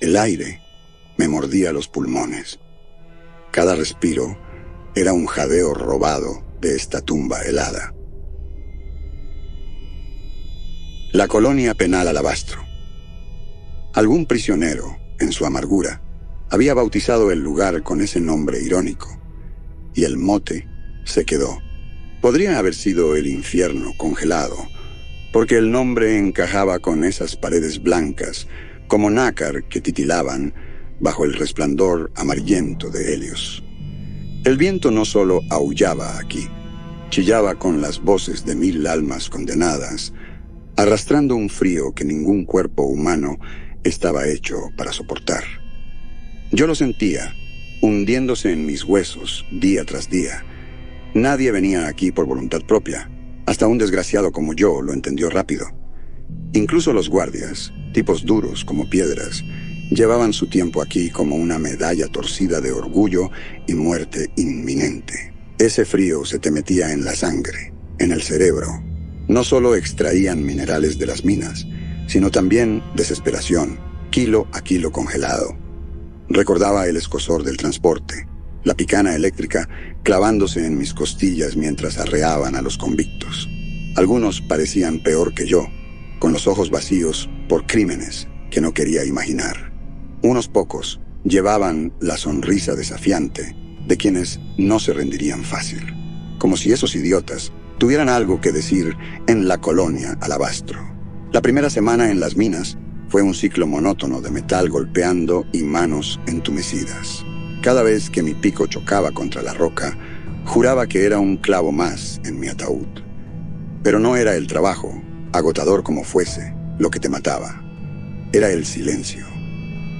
El aire me mordía los pulmones. Cada respiro era un jadeo robado de esta tumba helada. La colonia penal Alabastro. Algún prisionero, en su amargura, había bautizado el lugar con ese nombre irónico, y el mote se quedó. Podría haber sido el infierno congelado, porque el nombre encajaba con esas paredes blancas, como nácar que titilaban bajo el resplandor amarillento de Helios. El viento no solo aullaba aquí, chillaba con las voces de 1000 almas condenadas, arrastrando un frío que ningún cuerpo humano estaba hecho para soportar. Yo lo sentía, hundiéndose en mis huesos día tras día. Nadie venía aquí por voluntad propia. Hasta un desgraciado como yo lo entendió rápido. Incluso los guardias, tipos duros como piedras, llevaban su tiempo aquí como una medalla torcida de orgullo y muerte inminente. Ese frío se te metía en la sangre, en el cerebro. No solo extraían minerales de las minas, sino también desesperación, kilo a kilo congelado. Recordaba el escozor del transporte, la picana eléctrica clavándose en mis costillas mientras arreaban a los convictos. Algunos parecían peor que yo, con los ojos vacíos por crímenes que no quería imaginar. Unos pocos llevaban la sonrisa desafiante de quienes no se rendirían fácil, como si esos idiotas tuvieran algo que decir en la colonia Alabastro. La primera semana en las minas fue un ciclo monótono de metal golpeando y manos entumecidas. Cada vez que mi pico chocaba contra la roca, juraba que era un clavo más en mi ataúd. Pero no era el trabajo, agotador como fuese, lo que te mataba. Era el silencio,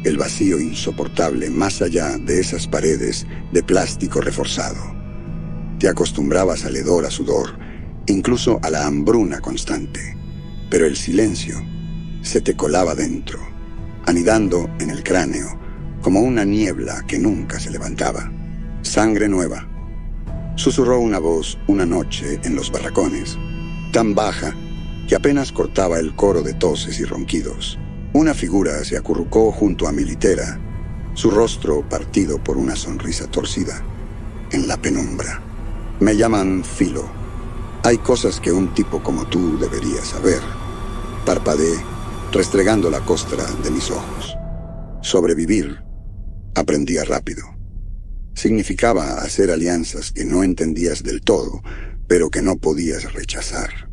el vacío insoportable más allá de esas paredes de plástico reforzado. Te acostumbrabas al hedor a sudor, incluso a la hambruna constante, pero el silencio se te colaba dentro, anidando en el cráneo, como una niebla que nunca se levantaba. Sangre nueva, susurró una voz una noche en los barracones, tan baja que apenas cortaba el coro de toses y ronquidos. Una figura se acurrucó junto a mi litera, su rostro partido por una sonrisa torcida, en la penumbra. Me llaman Filo. Hay cosas que un tipo como tú deberías saber. Parpadeé, restregando la costra de mis ojos. Sobrevivir, aprendía rápido. Significaba hacer alianzas que no entendías del todo, pero que no podías rechazar.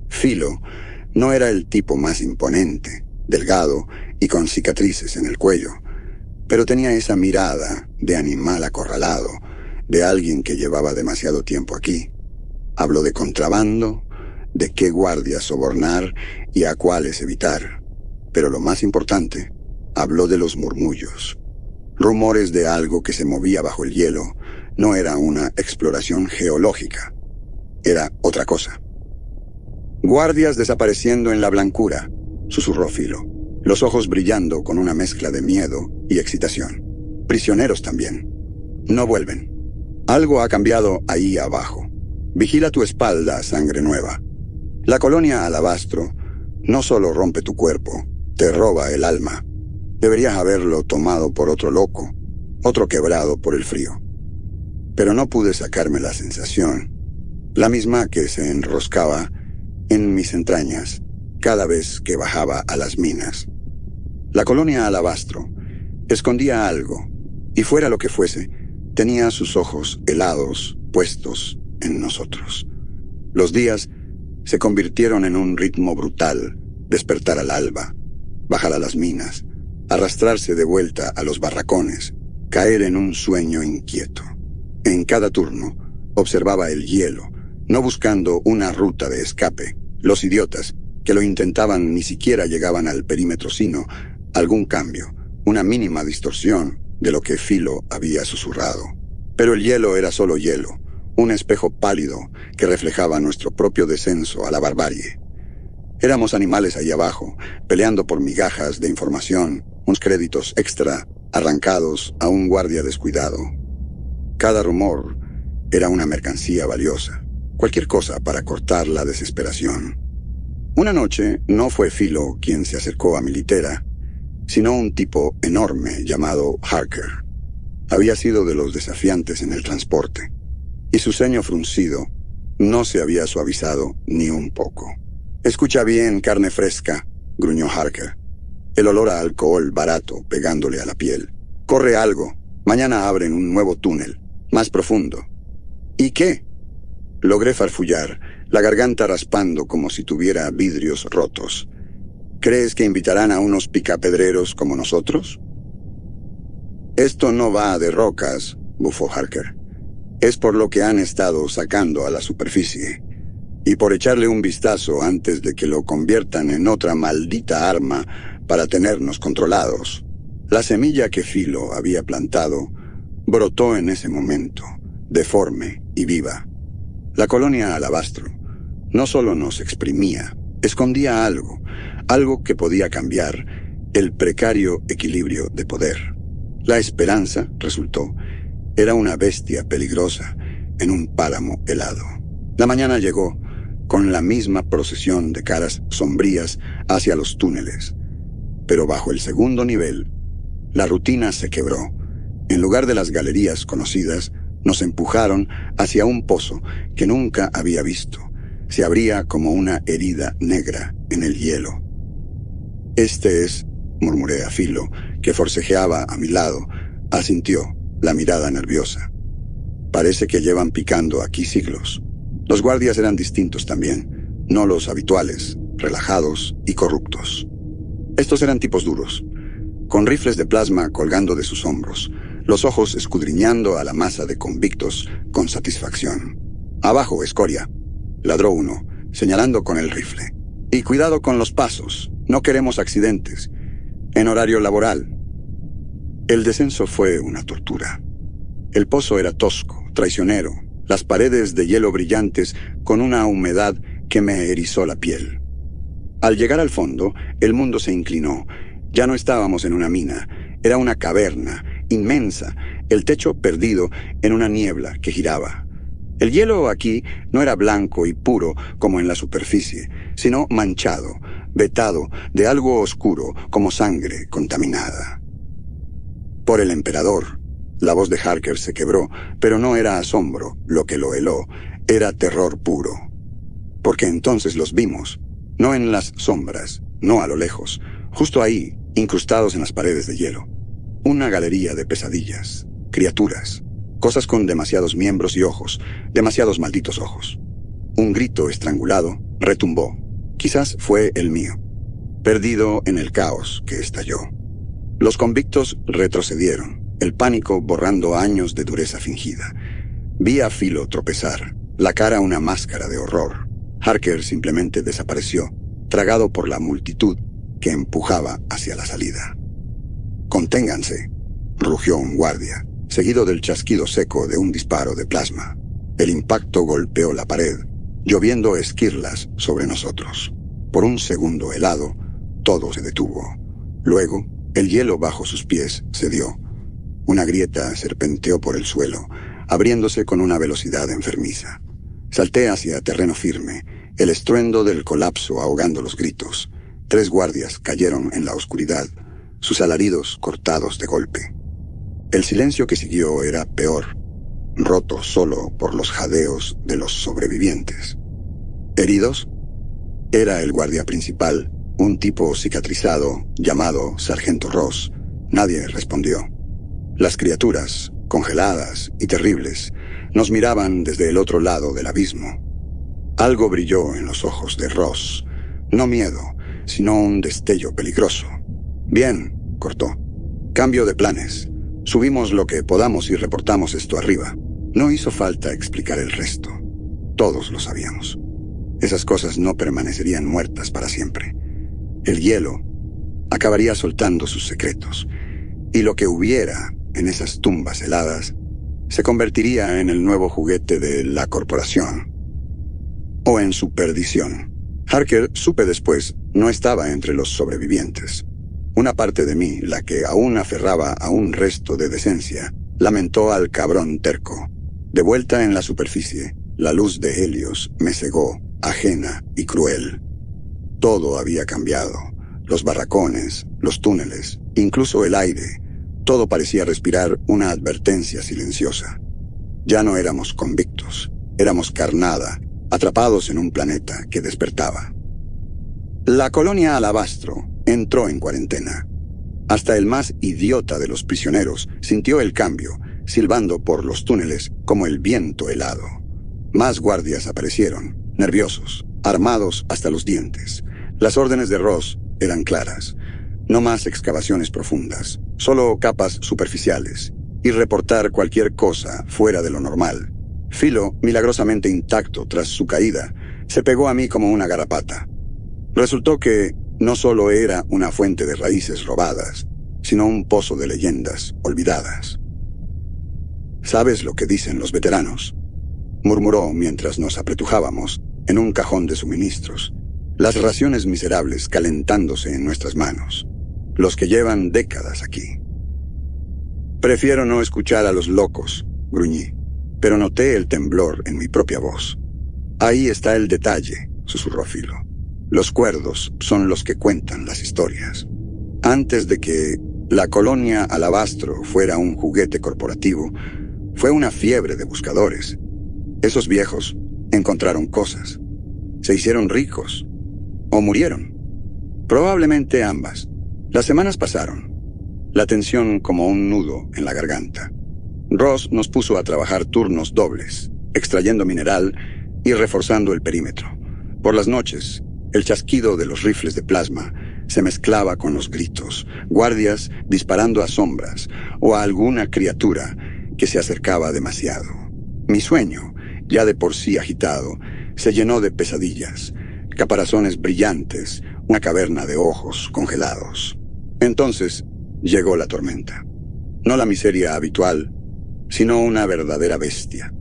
Filo no era el tipo más imponente, delgado y con cicatrices en el cuello, pero tenía esa mirada de animal acorralado, de alguien que llevaba demasiado tiempo aquí. Habló de contrabando, de qué guardias sobornar y a cuáles evitar. Pero lo más importante, habló de los murmullos. Rumores de algo que se movía bajo el hielo. No era una exploración geológica. Era otra cosa. Guardias desapareciendo en la blancura, susurró Filo, los ojos brillando con una mezcla de miedo y excitación. Prisioneros también. No vuelven. Algo ha cambiado ahí abajo. Vigila tu espalda, sangre nueva. La colonia Alabastro no solo rompe tu cuerpo, te roba el alma. Deberías haberlo tomado por otro loco, otro quebrado por el frío. Pero no pude sacarme la sensación, la misma que se enroscaba en mis entrañas cada vez que bajaba a las minas. La colonia Alabastro escondía algo, y fuera lo que fuese, tenía sus ojos helados puestos en nosotros. Los días se convirtieron en un ritmo brutal, despertar al alba, bajar a las minas, arrastrarse de vuelta a los barracones, caer en un sueño inquieto. En cada turno observaba el hielo, no buscando una ruta de escape. Los idiotas que lo intentaban ni siquiera llegaban al perímetro, sino algún cambio, una mínima distorsión de lo que Filo había susurrado. Pero el hielo era solo hielo, un espejo pálido que reflejaba nuestro propio descenso a la barbarie. Éramos animales ahí abajo, peleando por migajas de información, unos créditos extra arrancados a un guardia descuidado. Cada rumor era una mercancía valiosa, cualquier cosa para cortar la desesperación. Una noche no fue Philo quien se acercó a mi litera, sino un tipo enorme llamado Harker. Había sido de los desafiantes en el transporte, y su ceño fruncido no se había suavizado ni un poco. «Escucha bien, carne fresca», gruñó Harker. El olor a alcohol barato pegándole a la piel. «Corre algo. Mañana abren un nuevo túnel, más profundo». «¿Y qué?». Logré farfullar, la garganta raspando como si tuviera vidrios rotos. «¿Crees que invitarán a unos picapedreros como nosotros?». «Esto no va de rocas», bufó Harker. «Es por lo que han estado sacando a la superficie. Y por echarle un vistazo antes de que lo conviertan en otra maldita arma para tenernos controlados». La semilla que Philo había plantado brotó en ese momento, deforme y viva. La colonia Alabastro no solo nos exprimía, escondía algo que podía cambiar el precario equilibrio de poder. La esperanza, resultó, era una bestia peligrosa en un páramo helado. La mañana llegó, con la misma procesión de caras sombrías hacia los túneles. Pero bajo el segundo nivel, la rutina se quebró. En lugar de las galerías conocidas, nos empujaron hacia un pozo que nunca había visto. Se abría como una herida negra en el hielo. «Este es», murmuré a Philo, que forcejeaba a mi lado. Asintió, la mirada nerviosa. «Parece que llevan picando aquí siglos». Los guardias eran distintos también, no los habituales, relajados y corruptos. Estos eran tipos duros, con rifles de plasma colgando de sus hombros, los ojos escudriñando a la masa de convictos con satisfacción. «Abajo, escoria», ladró uno, señalando con el rifle. «Y cuidado con los pasos, no queremos accidentes. En horario laboral». El descenso fue una tortura. El pozo era tosco, traicionero, las paredes de hielo brillantes con una humedad que me erizó la piel. Al llegar al fondo, el mundo se inclinó. Ya no estábamos en una mina, era una caverna, inmensa, el techo perdido en una niebla que giraba. El hielo aquí no era blanco y puro como en la superficie, sino manchado, vetado de algo oscuro como sangre contaminada. «Por el emperador». La voz de Harker se quebró, pero no era asombro lo que lo heló, era terror puro. Porque entonces los vimos, no en las sombras, no a lo lejos, justo ahí, incrustados en las paredes de hielo. Una galería de pesadillas, criaturas, cosas con demasiados miembros y ojos, demasiados malditos ojos. Un grito estrangulado retumbó, quizás fue el mío, perdido en el caos que estalló. Los convictos retrocedieron, el pánico borrando años de dureza fingida. Vi a Philo tropezar, la cara una máscara de horror. Harker simplemente desapareció, tragado por la multitud que empujaba hacia la salida. «Conténganse», rugió un guardia, seguido del chasquido seco de un disparo de plasma. El impacto golpeó la pared, lloviendo esquirlas sobre nosotros. Por un segundo helado, todo se detuvo. Luego, el hielo bajo sus pies cedió. Una grieta serpenteó por el suelo, abriéndose con una velocidad enfermiza. Salté hacia terreno firme, el estruendo del colapso ahogando los gritos. 3 guardias cayeron en la oscuridad, sus alaridos cortados de golpe. El silencio que siguió era peor, roto solo por los jadeos de los sobrevivientes. ¿Heridos? Era el guardia principal, un tipo cicatrizado llamado Sargento Ross. Nadie respondió. Las criaturas, congeladas y terribles, nos miraban desde el otro lado del abismo. Algo brilló en los ojos de Ross. No miedo, sino un destello peligroso. «Bien», cortó. «Cambio de planes. Subimos lo que podamos y reportamos esto arriba». No hizo falta explicar el resto. Todos lo sabíamos. Esas cosas no permanecerían muertas para siempre. El hielo acabaría soltando sus secretos, y lo que hubiera en esas tumbas heladas se convertiría en el nuevo juguete de la corporación, o en su perdición. Harker, supe después, no estaba entre los sobrevivientes. Una parte de mí, la que aún aferraba a un resto de decencia, lamentó al cabrón terco. De vuelta en la superficie, la luz de Helios me cegó, ajena y cruel. Todo había cambiado. Los barracones, los túneles, incluso el aire. Todo parecía respirar una advertencia silenciosa. Ya no éramos convictos. Éramos carnada, atrapados en un planeta que despertaba. La colonia Alabastro entró en cuarentena. Hasta el más idiota de los prisioneros sintió el cambio, silbando por los túneles como el viento helado. Más guardias aparecieron, nerviosos, armados hasta los dientes. Las órdenes de Ross eran claras. No más excavaciones profundas, solo capas superficiales, y reportar cualquier cosa fuera de lo normal. Philo, milagrosamente intacto tras su caída, se pegó a mí como una garrapata. Resultó que no solo era una fuente de raíces robadas, sino un pozo de leyendas olvidadas. ¿Sabes lo que dicen los veteranos?, murmuró mientras nos apretujábamos en un cajón de suministros, las raciones miserables calentándose en nuestras manos, los que llevan décadas aquí. Prefiero no escuchar a los locos, gruñí, pero noté el temblor en mi propia voz. Ahí está el detalle, susurró Philo. Los cuerdos son los que cuentan las historias. Antes de que la colonia Alabastro fuera un juguete corporativo, fue una fiebre de buscadores. Esos viejos encontraron cosas. Se hicieron ricos. O murieron. Probablemente ambas. Las semanas pasaron. La tensión como un nudo en la garganta. Ross nos puso a trabajar turnos dobles, extrayendo mineral y reforzando el perímetro. Por las noches, el chasquido de los rifles de plasma se mezclaba con los gritos, guardias disparando a sombras o a alguna criatura que se acercaba demasiado. Mi sueño, ya de por sí agitado, se llenó de pesadillas, caparazones brillantes, una caverna de ojos congelados. Entonces llegó la tormenta. No la miseria habitual, sino una verdadera bestia,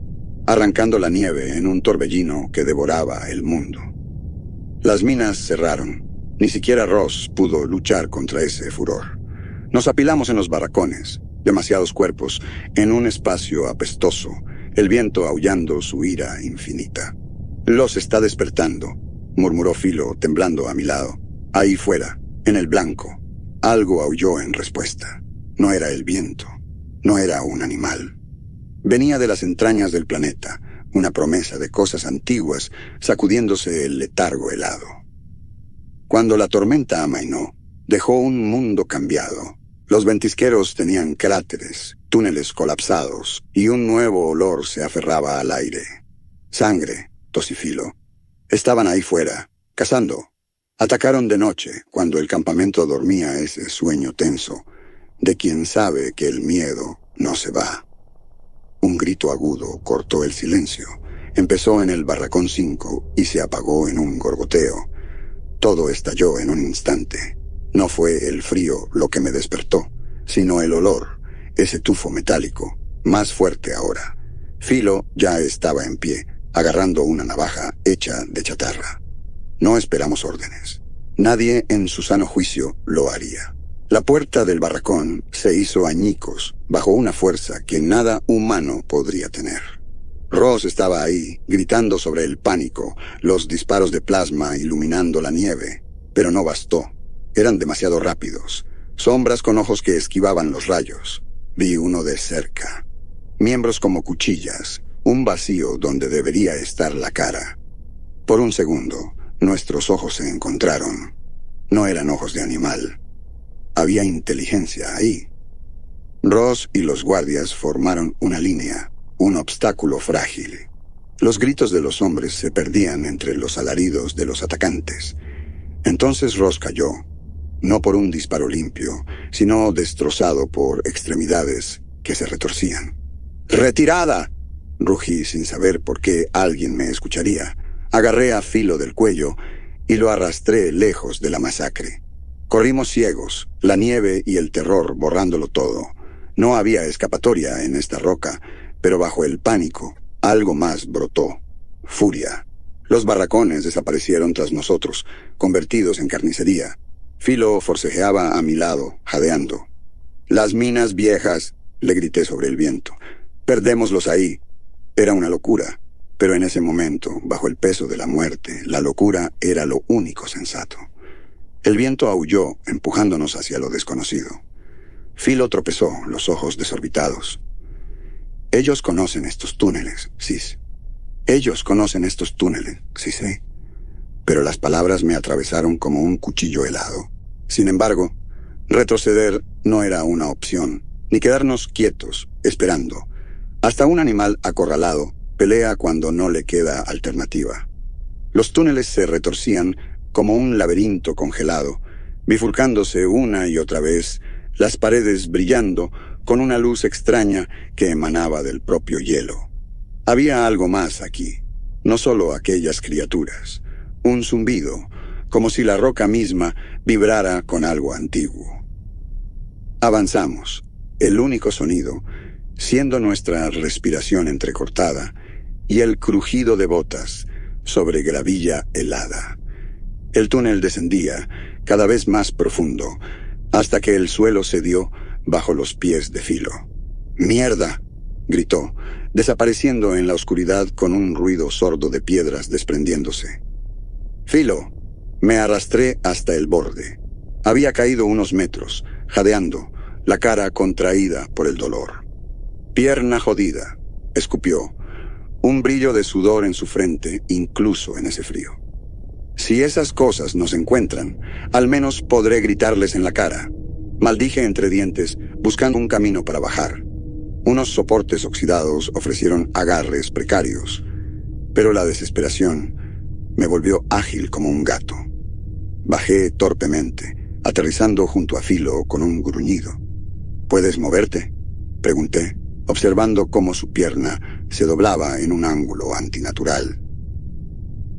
arrancando la nieve en un torbellino que devoraba el mundo. Las minas cerraron. Ni siquiera Ross pudo luchar contra ese furor. Nos apilamos en los barracones, demasiados cuerpos, en un espacio apestoso, el viento aullando su ira infinita. «Los está despertando», murmuró Philo, temblando a mi lado. Ahí fuera, en el blanco, algo aulló en respuesta. No era el viento, no era un animal. Venía de las entrañas del planeta, una promesa de cosas antiguas, sacudiéndose el letargo helado. Cuando la tormenta amainó, dejó un mundo cambiado. Los ventisqueros tenían cráteres, túneles colapsados, y un nuevo olor se aferraba al aire. Sangre, tosí Philo. Estaban ahí fuera, cazando. Atacaron de noche, cuando el campamento dormía ese sueño tenso, de quien sabe que el miedo no se va. Un grito agudo cortó el silencio. Empezó en el barracón 5 y se apagó en un gorgoteo. Todo estalló en un instante. No fue el frío lo que me despertó, sino el olor, ese tufo metálico, más fuerte ahora. Philo ya estaba en pie, agarrando una navaja hecha de chatarra. No esperamos órdenes. Nadie en su sano juicio lo haría. La puerta del barracón se hizo añicos bajo una fuerza que nada humano podría tener. Ross estaba ahí, gritando sobre el pánico, los disparos de plasma iluminando la nieve. Pero no bastó. Eran demasiado rápidos. Sombras con ojos que esquivaban los rayos. Vi uno de cerca. Miembros como cuchillas. Un vacío donde debería estar la cara. Por un segundo, nuestros ojos se encontraron. No eran ojos de animal. Había inteligencia ahí. Ross y los guardias formaron una línea, un obstáculo frágil. Los gritos de los hombres se perdían entre los alaridos de los atacantes. Entonces Ross cayó, no por un disparo limpio, sino destrozado por extremidades que se retorcían. ¡Retirada!, rugí sin saber por qué alguien me escucharía. Agarré a Philo del cuello y lo arrastré lejos de la masacre. Corrimos ciegos, la nieve y el terror borrándolo todo. No había escapatoria en esta roca, pero bajo el pánico, algo más brotó. Furia. Los barracones desaparecieron tras nosotros, convertidos en carnicería. Filo forcejeaba a mi lado, jadeando. «Las minas viejas», le grité sobre el viento. «Perdémoslos ahí». Era una locura, pero en ese momento, bajo el peso de la muerte, la locura era lo único sensato. El viento aulló, empujándonos hacia lo desconocido. Filo tropezó, los ojos desorbitados. «Ellos conocen estos túneles, Sis. Ellos conocen estos túneles, sí sé». Pero las palabras me atravesaron como un cuchillo helado. Sin embargo, retroceder no era una opción, ni quedarnos quietos, esperando. Hasta un animal acorralado pelea cuando no le queda alternativa. Los túneles se retorcían como un laberinto congelado, bifurcándose una y otra vez, las paredes brillando con una luz extraña que emanaba del propio hielo. Había algo más aquí, no solo aquellas criaturas. Un zumbido, como si la roca misma vibrara con algo antiguo. Avanzamos, el único sonido, siendo nuestra respiración entrecortada y el crujido de botas sobre gravilla helada. El túnel descendía, cada vez más profundo, hasta que el suelo cedió bajo los pies de Filo. «¡Mierda!», gritó, desapareciendo en la oscuridad con un ruido sordo de piedras desprendiéndose. «Filo». Me arrastré hasta el borde. Había caído unos metros, jadeando, la cara contraída por el dolor. «Pierna jodida», escupió, un brillo de sudor en su frente, incluso en ese frío. «Si esas cosas nos encuentran, al menos podré gritarles en la cara», maldije entre dientes, buscando un camino para bajar. Unos soportes oxidados ofrecieron agarres precarios, pero la desesperación me volvió ágil como un gato. Bajé torpemente, aterrizando junto a Filo con un gruñido. «¿Puedes moverte?», pregunté, observando cómo su pierna se doblaba en un ángulo antinatural.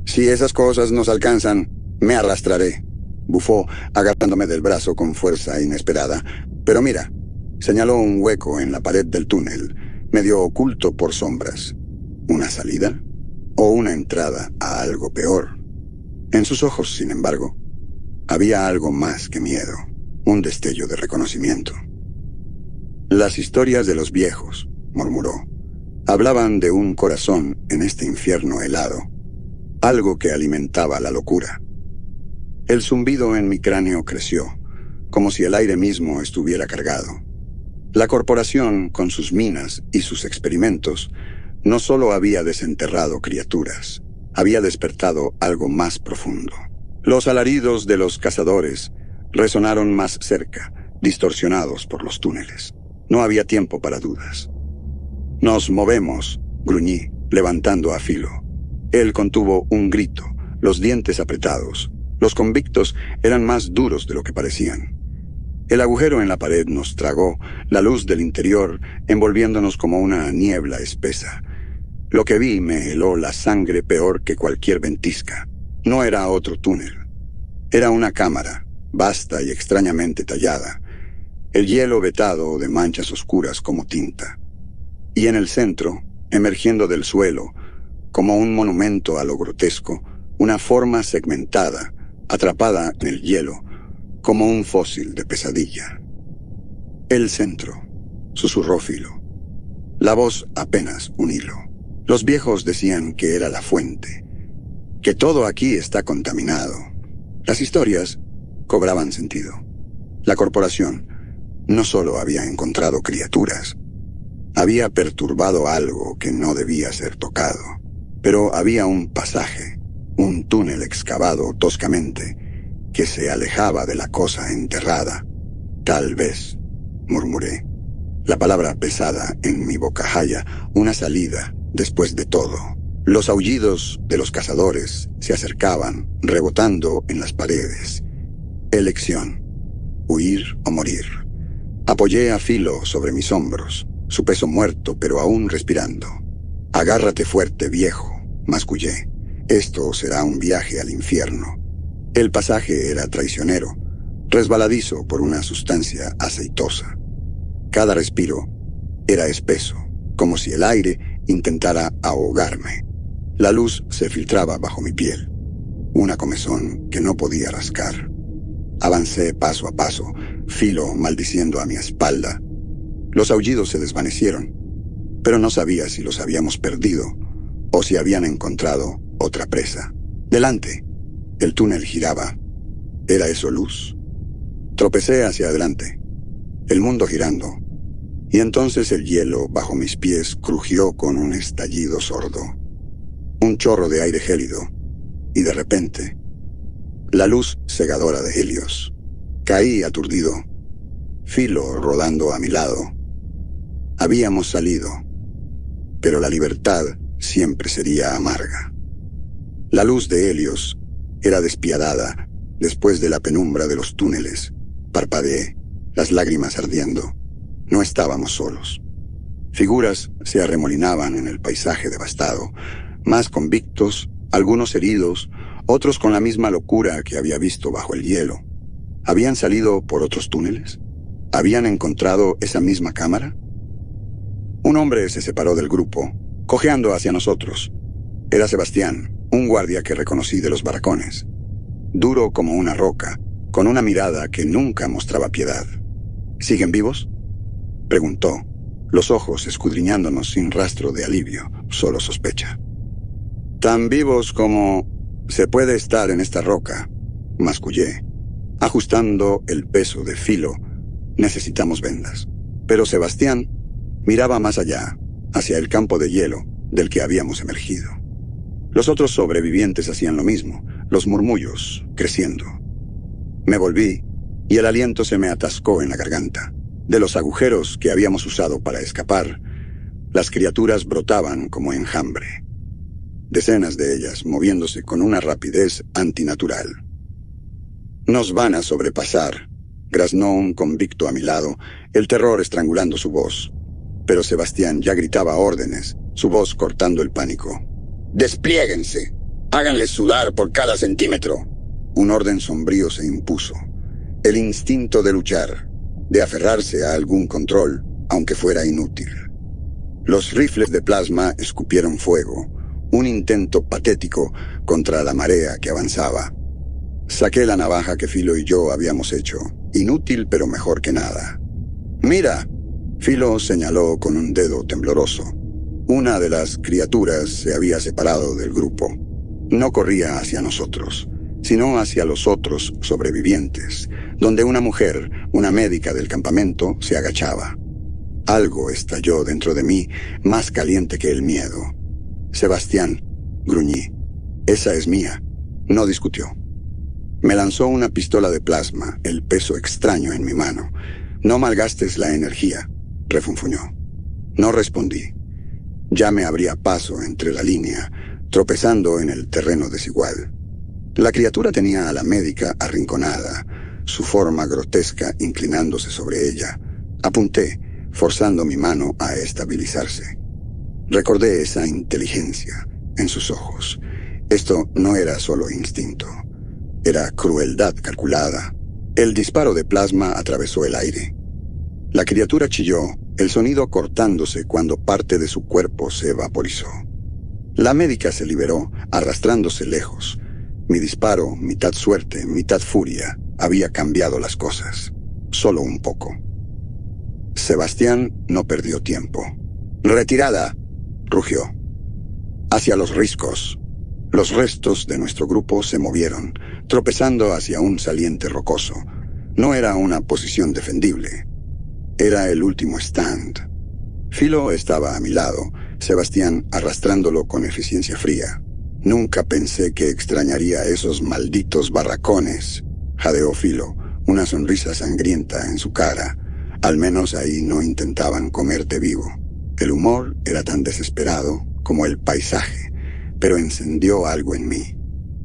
«Si esas cosas nos alcanzan, me arrastraré», bufó, agarrándome del brazo con fuerza inesperada. «Pero mira», señaló un hueco en la pared del túnel, medio oculto por sombras. ¿Una salida? ¿O una entrada a algo peor? En sus ojos, sin embargo, había algo más que miedo, un destello de reconocimiento. «Las historias de los viejos», murmuró, hablaban de un corazón en este infierno helado, algo que alimentaba la locura. El zumbido en mi cráneo creció, como si el aire mismo estuviera cargado. La corporación, con sus minas y sus experimentos, no solo había desenterrado criaturas, había despertado algo más profundo. Los alaridos de los cazadores resonaron más cerca, distorsionados por los túneles. No había tiempo para dudas. «Nos movemos», gruñí, levantando a Filo. Él contuvo un grito, los dientes apretados. Los convictos eran más duros de lo que parecían. El agujero en la pared nos tragó, la luz del interior envolviéndonos como una niebla espesa. Lo que vi me heló la sangre peor que cualquier ventisca. No era otro túnel. Era una cámara, vasta y extrañamente tallada. El hielo vetado de manchas oscuras como tinta. Y en el centro, emergiendo del suelo, como un monumento a lo grotesco, una forma segmentada, atrapada en el hielo, como un fósil de pesadilla. «El centro», susurró Filo. La voz apenas un hilo. Los viejos decían que era la fuente, que todo aquí está contaminado. Las historias cobraban sentido. La corporación no solo había encontrado criaturas, había perturbado algo que no debía ser tocado. Pero había un pasaje, un túnel excavado toscamente, que se alejaba de la cosa enterrada. «Tal vez», murmuré. La palabra pesada en mi bocajaya, una salida, después de todo. Los aullidos de los cazadores se acercaban, rebotando en las paredes. Elección: huir o morir. Apoyé a Filo sobre mis hombros, su peso muerto pero aún respirando. «Agárrate fuerte, viejo», mascullé. «Esto será un viaje al infierno». El pasaje era traicionero, resbaladizo por una sustancia aceitosa. Cada respiro era espeso, como si el aire intentara ahogarme. La luz se filtraba bajo mi piel, una comezón que no podía rascar. Avancé paso a paso, Filo maldiciendo a mi espalda. Los aullidos se desvanecieron, pero no sabía si los habíamos perdido o si habían encontrado otra presa. Delante, el túnel giraba. ¿Era eso luz? Tropecé hacia adelante, el mundo girando, y entonces el hielo bajo mis pies crujió con un estallido sordo. Un chorro de aire gélido, y de repente, la luz cegadora de Helios. Caí aturdido, Filo rodando a mi lado. Habíamos salido, pero la libertad siempre sería amarga. La luz de Helios era despiadada después de la penumbra de los túneles. Parpadeé, las lágrimas ardiendo. No estábamos solos. Figuras se arremolinaban en el paisaje devastado, más convictos, algunos heridos, otros con la misma locura que había visto bajo el hielo. ¿Habían salido por otros túneles? ¿Habían encontrado esa misma cámara? Un hombre se separó del grupo, cojeando hacia nosotros. Era Sebastián, un guardia que reconocí de los barracones. Duro como una roca, con una mirada que nunca mostraba piedad. ¿Siguen vivos?, preguntó, los ojos escudriñándonos sin rastro de alivio, solo sospecha. Tan vivos como se puede estar en esta roca, mascullé. Ajustando el peso de Filo, necesitamos vendas. Pero Sebastián miraba más allá, hacia el campo de hielo del que habíamos emergido. Los otros sobrevivientes hacían lo mismo, los murmullos creciendo. Me volví y el aliento se me atascó en la garganta. De los agujeros que habíamos usado para escapar, las criaturas brotaban como enjambre. Decenas de ellas moviéndose con una rapidez antinatural. «Nos van a sobrepasar», graznó un convicto a mi lado, el terror estrangulando su voz. Pero Sebastián ya gritaba órdenes, su voz cortando el pánico. «Despliéguense. Háganles sudar por cada centímetro». Un orden sombrío se impuso. El instinto de luchar, de aferrarse a algún control, aunque fuera inútil. Los rifles de plasma escupieron fuego, un intento patético contra la marea que avanzaba. Saqué la navaja que Filo y yo habíamos hecho, inútil pero mejor que nada. «Mira», Filo señaló con un dedo tembloroso. Una de las criaturas se había separado del grupo. No corría hacia nosotros, sino hacia los otros sobrevivientes, donde una mujer, una médica del campamento, se agachaba. Algo estalló dentro de mí, más caliente que el miedo. «Sebastián», gruñí, «esa es mía». No discutió. Me lanzó una pistola de plasma, el peso extraño en mi mano. «No malgastes la energía», refunfuñó. No respondí. Ya me abría paso entre la línea, tropezando en el terreno desigual. La criatura tenía a la médica arrinconada, su forma grotesca inclinándose sobre ella. Apunté, forzando mi mano a estabilizarse. Recordé esa inteligencia en sus ojos. Esto no era solo instinto. Era crueldad calculada. El disparo de plasma atravesó el aire. La criatura chilló, el sonido cortándose cuando parte de su cuerpo se vaporizó. La médica se liberó, arrastrándose lejos. Mi disparo, mitad suerte, mitad furia, había cambiado las cosas. Solo un poco. Sebastián no perdió tiempo. «¡Retirada!», rugió. Hacia los riscos. Los restos de nuestro grupo se movieron, tropezando hacia un saliente rocoso. No era una posición defendible. Era el último stand. Filo estaba a mi lado, Sebastián arrastrándolo con eficiencia fría. «Nunca pensé que extrañaría a esos malditos barracones», jadeó Filo, una sonrisa sangrienta en su cara. Al menos ahí no intentaban comerte vivo. El humor era tan desesperado como el paisaje, pero encendió algo en mí.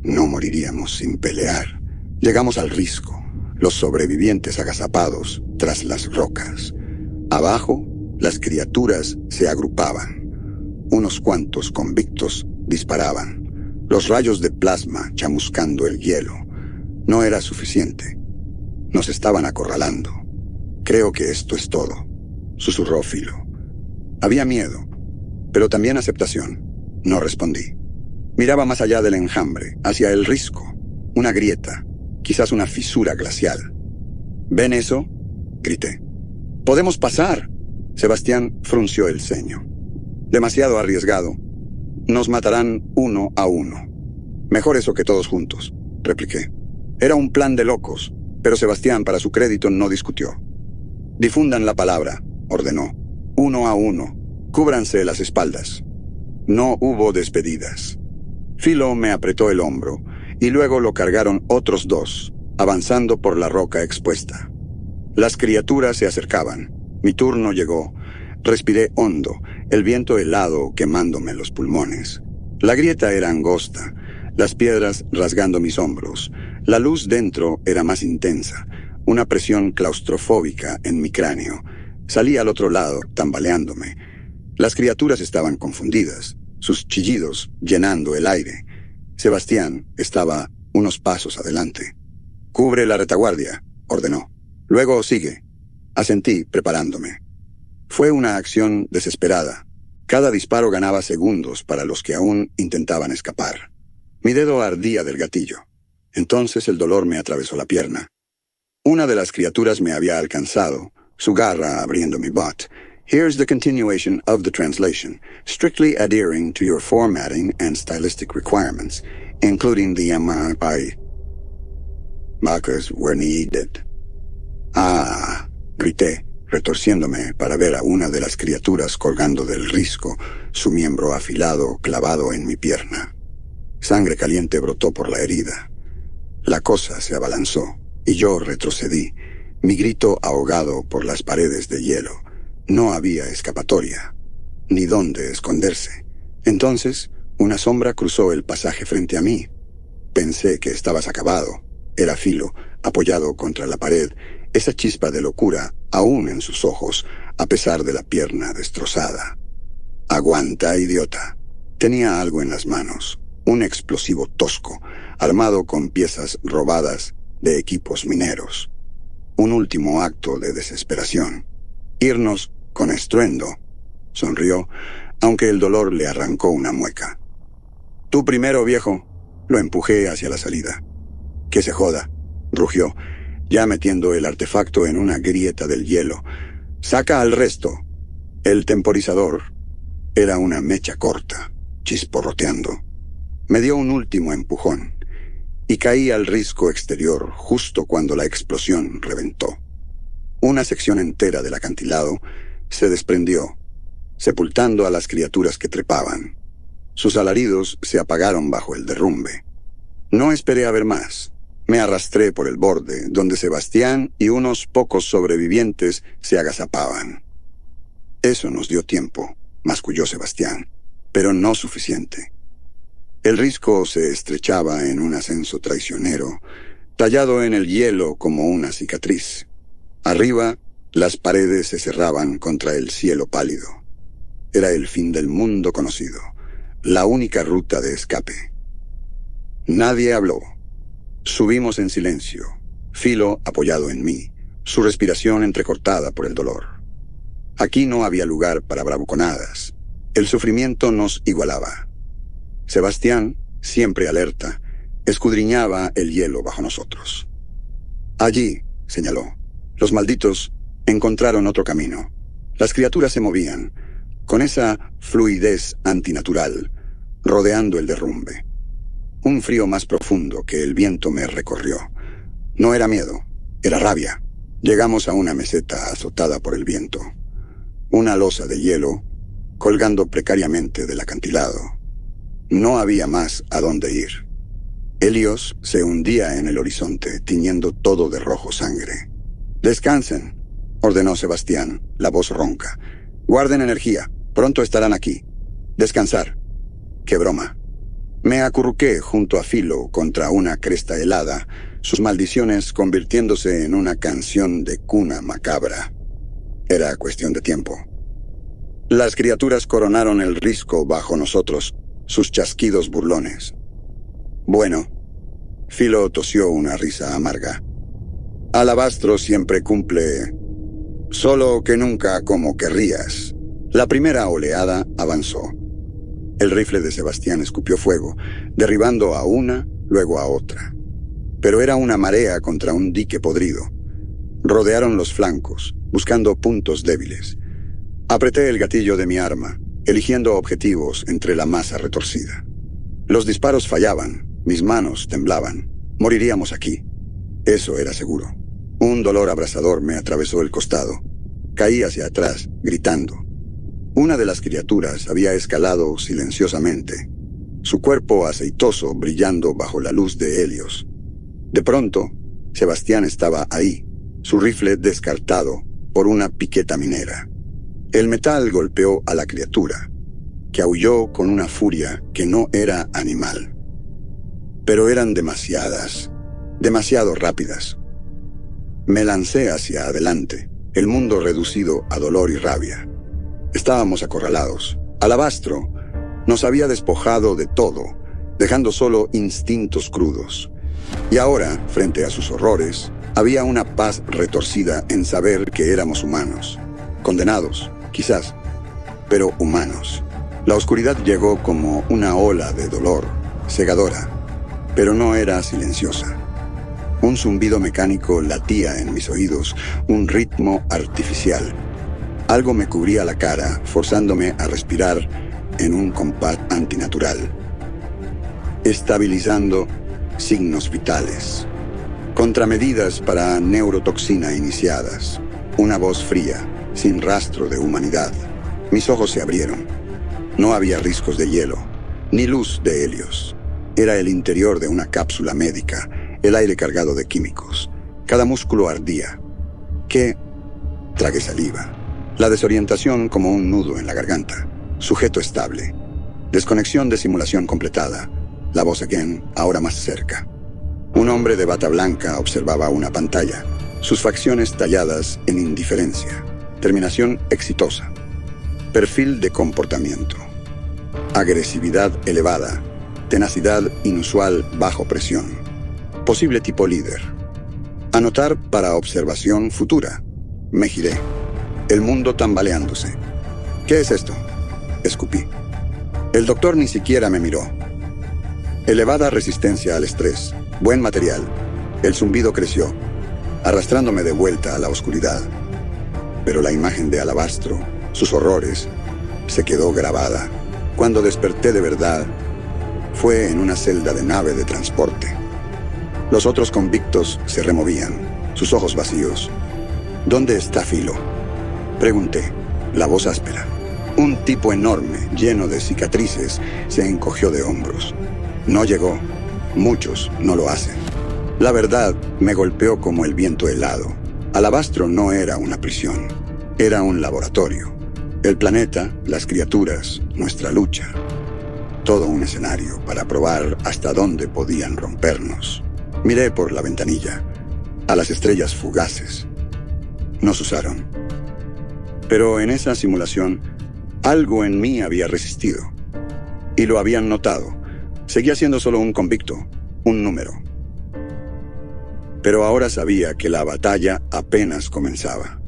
No moriríamos sin pelear. Llegamos al risco, los sobrevivientes agazapados tras las rocas. Abajo, las criaturas se agrupaban. Unos cuantos convictos disparaban. Los rayos de plasma chamuscando el hielo. No era suficiente. Nos estaban acorralando. «Creo que esto es todo», susurró Filo. Había miedo, pero también aceptación. No respondí. Miraba más allá del enjambre, hacia el risco, una grieta, quizás una fisura glacial. ¿Ven eso?, grité. ¡Podemos pasar! Sebastián frunció el ceño. Demasiado arriesgado. Nos matarán 1 a 1. Mejor eso que todos juntos, repliqué. Era un plan de locos, pero Sebastián, para su crédito, no discutió. Difundan la palabra, ordenó. 1 a 1. Cúbranse las espaldas. No hubo despedidas. Filo me apretó el hombro, y luego lo cargaron otros 2, avanzando por la roca expuesta. Las criaturas se acercaban. Mi turno llegó. Respiré hondo, el viento helado quemándome los pulmones. La grieta era angosta, las piedras rasgando mis hombros. La luz dentro era más intensa, una presión claustrofóbica en mi cráneo. Salí al otro lado, tambaleándome. Las criaturas estaban confundidas, sus chillidos llenando el aire. Sebastián estaba unos pasos adelante. «Cubre la retaguardia», ordenó. «Luego sigue». Asentí, preparándome. Fue una acción desesperada. Cada disparo ganaba segundos para los que aún intentaban escapar. Mi dedo ardía del gatillo. Entonces el dolor me atravesó la pierna. Una de las criaturas me había alcanzado, su garra abriendo mi butt. Here's the continuation of the translation, strictly adhering to your formatting and stylistic requirements, including the MRI. Markers were needed. «Ah», grité, retorciéndome para ver a una de las criaturas colgando del risco, su miembro afilado clavado en mi pierna. Sangre caliente brotó por la herida. La cosa se abalanzó, y yo retrocedí, mi grito ahogado por las paredes de hielo. No había escapatoria, ni dónde esconderse. Entonces, una sombra cruzó el pasaje frente a mí. Pensé que estabas acabado. Era Filo, apoyado contra la pared, esa chispa de locura aún en sus ojos, a pesar de la pierna destrozada. «Aguanta, idiota». Tenía algo en las manos, un explosivo tosco, armado con piezas robadas de equipos mineros. Un último acto de desesperación. Irnos con estruendo. Sonrió, aunque el dolor le arrancó una mueca. «Tú primero, viejo». Lo empujé hacia la salida. «Que se joda», rugió, ya metiendo el artefacto en una grieta del hielo. «Saca al resto». El temporizador era una mecha corta, chisporroteando. Me dio un último empujón, y caí al risco exterior justo cuando la explosión reventó. Una sección entera del acantilado se desprendió, sepultando a las criaturas que trepaban. Sus alaridos se apagaron bajo el derrumbe. No esperé a ver más. Me arrastré por el borde, donde Sebastián y unos pocos sobrevivientes se agazapaban. «Eso nos dio tiempo», masculló Sebastián, «pero no suficiente». El risco se estrechaba en un ascenso traicionero, tallado en el hielo como una cicatriz. Arriba, las paredes se cerraban contra el cielo pálido. Era el fin del mundo conocido, la única ruta de escape. Nadie habló. Subimos en silencio, Filo apoyado en mí, su respiración entrecortada por el dolor. Aquí no había lugar para bravuconadas. El sufrimiento nos igualaba. Sebastián, siempre alerta, escudriñaba el hielo bajo nosotros. «Allí», señaló, «los malditos encontraron otro camino. Las criaturas se movían, con esa fluidez antinatural, rodeando el derrumbe. Un frío más profundo que el viento me recorrió. No era miedo, era rabia. Llegamos a una meseta azotada por el viento. Una losa de hielo colgando precariamente del acantilado. No había más a dónde ir. Helios se hundía en el horizonte, tiñendo todo de rojo sangre. «Descansen», ordenó Sebastián, la voz ronca. «Guarden energía, pronto estarán aquí. Descansar». «Qué broma». Me acurruqué junto a Filo contra una cresta helada, sus maldiciones convirtiéndose en una canción de cuna macabra. Era cuestión de tiempo. Las criaturas coronaron el risco bajo nosotros, sus chasquidos burlones. «Bueno», Filo tosió una risa amarga. «Alabastro siempre cumple, solo que nunca como querrías». La primera oleada avanzó. El rifle de Sebastián escupió fuego, derribando a una, luego a otra. Pero era una marea contra un dique podrido. Rodearon los flancos, buscando puntos débiles. Apreté el gatillo de mi arma, eligiendo objetivos entre la masa retorcida. Los disparos fallaban, mis manos temblaban. Moriríamos aquí. Eso era seguro. Un dolor abrasador me atravesó el costado. Caí hacia atrás, gritando. Una de las criaturas había escalado silenciosamente, su cuerpo aceitoso brillando bajo la luz de Helios. De pronto, Sebastián estaba ahí, su rifle descartado por una piqueta minera. El metal golpeó a la criatura, que aulló con una furia que no era animal. Pero eran demasiadas, demasiado rápidas. Me lancé hacia adelante, el mundo reducido a dolor y rabia. Estábamos acorralados. Alabastro nos había despojado de todo, dejando solo instintos crudos. Y ahora, frente a sus horrores, había una paz retorcida en saber que éramos humanos. Condenados, quizás, pero humanos. La oscuridad llegó como una ola de dolor, cegadora, pero no era silenciosa. Un zumbido mecánico latía en mis oídos, un ritmo artificial. Algo me cubría la cara, forzándome a respirar en un compás antinatural. Estabilizando signos vitales. Contramedidas para neurotoxina iniciadas. Una voz fría, sin rastro de humanidad. Mis ojos se abrieron. No había riscos de hielo, ni luz de Helios. Era el interior de una cápsula médica, el aire cargado de químicos. Cada músculo ardía. Tragué saliva. La desorientación como un nudo en la garganta. Sujeto estable. Desconexión de simulación completada. La voz again, ahora más cerca. Un hombre de bata blanca observaba una pantalla, sus facciones talladas en indiferencia. Terminación exitosa. Perfil de comportamiento. Agresividad elevada. Tenacidad inusual bajo presión. Posible tipo líder. Anotar para observación futura. Me giré. El mundo tambaleándose. ¿Qué es esto? Escupí. El doctor ni siquiera me miró. Elevada resistencia al estrés. Buen material. El zumbido creció, arrastrándome de vuelta a la oscuridad. Pero la imagen de Alabastro, sus horrores, se quedó grabada. Cuando desperté de verdad, fue en una celda de nave de transporte. Los otros convictos se removían, sus ojos vacíos. ¿Dónde está Filo? Pregunté, la voz áspera. Un tipo enorme, lleno de cicatrices, se encogió de hombros. No llegó. Muchos no lo hacen. La verdad me golpeó como el viento helado. Alabastro no era una prisión. Era un laboratorio. El planeta, las criaturas, nuestra lucha. Todo un escenario para probar hasta dónde podían rompernos. Miré por la ventanilla. A las estrellas fugaces. Nos usaron. Pero en esa simulación, algo en mí había resistido. Y lo habían notado. Seguía siendo solo un convicto, un número. Pero ahora sabía que la batalla apenas comenzaba.